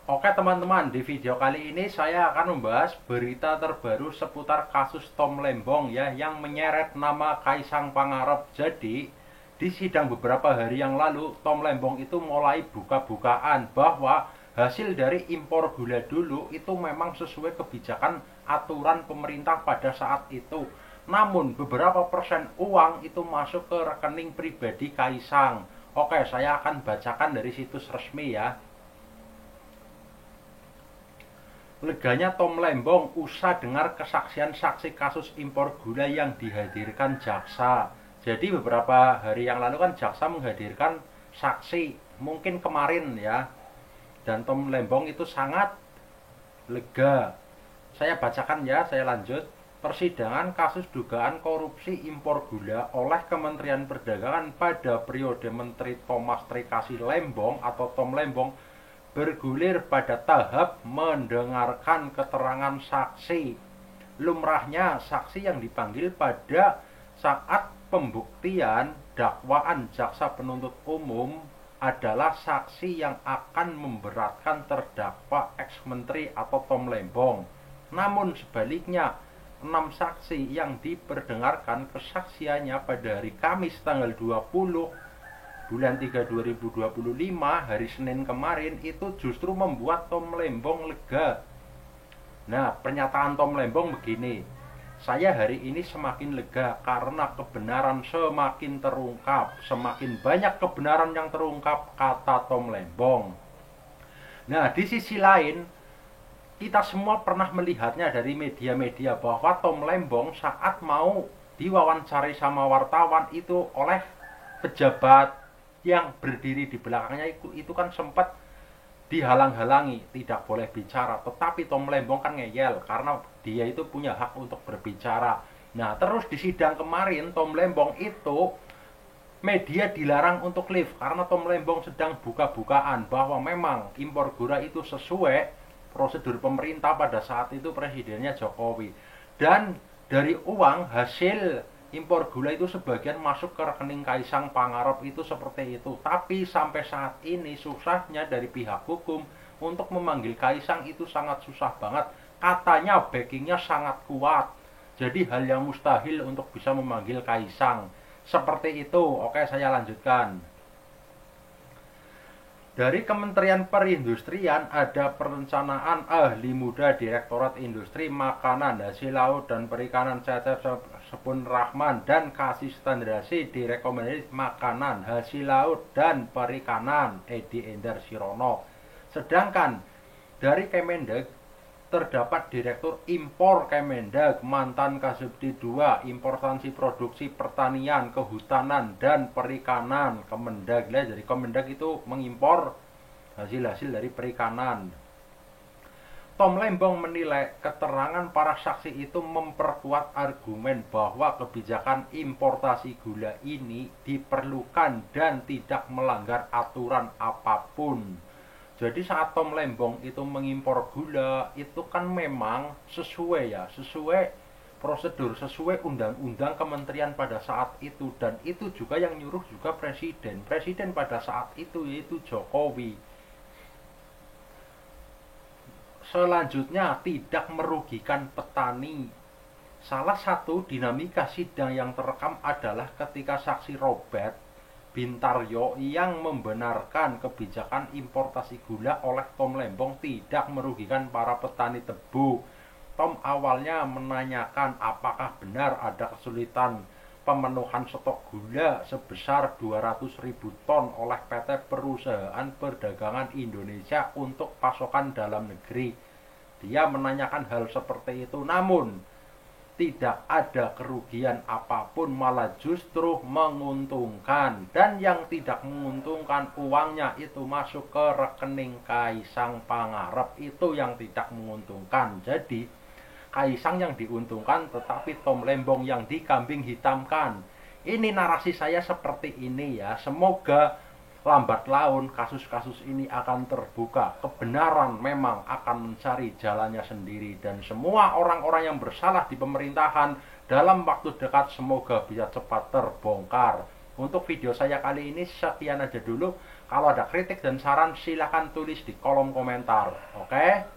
Oke teman-teman, di video kali ini saya akan membahas berita terbaru seputar kasus Tom Lembong ya, yang menyeret nama Kaisang Pangarep. Jadi, di sidang beberapa hari yang lalu, Tom Lembong itu mulai buka-bukaan bahwa hasil dari impor gula dulu itu memang sesuai kebijakan aturan pemerintah pada saat itu. Namun, beberapa persen uang itu masuk ke rekening pribadi Kaisang. Oke, saya akan bacakan dari situs resmi ya. Leganya Tom Lembong usah dengar kesaksian saksi kasus impor gula yang dihadirkan jaksa. Jadi beberapa hari yang lalu kan jaksa menghadirkan saksi, mungkin kemarin ya. Dan Tom Lembong itu sangat lega. Saya bacakan ya, saya lanjut. Persidangan kasus dugaan korupsi impor gula oleh Kementerian Perdagangan pada periode Menteri Thomas Trikasi Lembong atau Tom Lembong bergulir pada tahap mendengarkan keterangan saksi. Lumrahnya saksi yang dipanggil pada saat pembuktian dakwaan jaksa penuntut umum adalah saksi yang akan memberatkan terdakwa ex-menteri atau Tom Lembong. Namun sebaliknya, 6 saksi yang diperdengarkan kesaksiannya pada hari Kamis tanggal 20 bulan 3 2025 hari Senin kemarin itu justru membuat Tom Lembong lega. Nah, pernyataan Tom Lembong begini, saya hari ini semakin lega karena kebenaran semakin terungkap, semakin banyak kebenaran yang terungkap, kata Tom Lembong. Nah, di sisi lain, kita semua pernah melihatnya dari media-media bahwa Tom Lembong saat mau diwawancari sama wartawan itu oleh pejabat yang berdiri di belakangnya itu kan sempat dihalang-halangi, tidak boleh bicara. Tetapi Tom Lembong kan ngeyel karena dia itu punya hak untuk berbicara. Nah, terus di sidang kemarin Tom Lembong itu media dilarang untuk live karena Tom Lembong sedang buka-bukaan bahwa memang impor gula itu sesuai prosedur pemerintah pada saat itu presidennya Jokowi. Dan dari uang hasil impor gula itu sebagian masuk ke rekening Kaisang Pangarep itu seperti itu. Tapi sampai saat ini susahnya dari pihak hukum untuk memanggil Kaisang itu sangat susah banget. Katanya backingnya sangat kuat. Jadi hal yang mustahil untuk bisa memanggil Kaisang. Seperti itu. Oke, saya lanjutkan. Dari Kementerian Perindustrian ada perencanaan ahli muda Direktorat Industri Makanan, Hasil Laut dan Perikanan Cecep Sepun Rahman dan kasih standarisasi Direkomendasi Makanan, Hasil Laut dan Perikanan Edi Endar Sirono. Sedangkan dari Kemendag terdapat Direktur Impor Kemendag, mantan Kasubdi 2, Importasi Produksi Pertanian, Kehutanan dan Perikanan Kemendag. Jadi Kemendag itu mengimpor hasil-hasil dari perikanan. Tom Lembong menilai keterangan para saksi itu memperkuat argumen bahwa kebijakan importasi gula ini diperlukan dan tidak melanggar aturan apapun. Jadi saat Tom Lembong itu mengimpor gula itu kan memang sesuai prosedur, sesuai undang-undang kementerian pada saat itu, dan itu juga yang nyuruh juga presiden pada saat itu, yaitu Jokowi. Selanjutnya, tidak merugikan petani. Salah satu dinamika sidang yang terekam adalah ketika saksi Robert Bintaryo yang membenarkan kebijakan importasi gula oleh Tom Lembong tidak merugikan para petani tebu. Tom awalnya menanyakan apakah benar ada kesulitan pemenuhan stok gula sebesar 200.000 ton oleh PT Perusahaan Perdagangan Indonesia untuk pasokan dalam negeri. Dia menanyakan hal seperti itu, namun tidak ada kerugian apapun, malah justru menguntungkan. Dan yang tidak menguntungkan, uangnya itu masuk ke rekening Kaisang Pangarep, itu yang tidak menguntungkan. Jadi Kaisang yang diuntungkan, tetapi Tom Lembong yang dikambing hitamkan. Ini narasi saya seperti ini ya. Semoga lambat laun kasus-kasus ini akan terbuka. Kebenaran memang akan mencari jalannya sendiri. Dan semua orang-orang yang bersalah di pemerintahan dalam waktu dekat semoga bisa cepat terbongkar. Untuk video saya kali ini sekian aja dulu. Kalau ada kritik dan saran silahkan tulis di kolom komentar. Oke?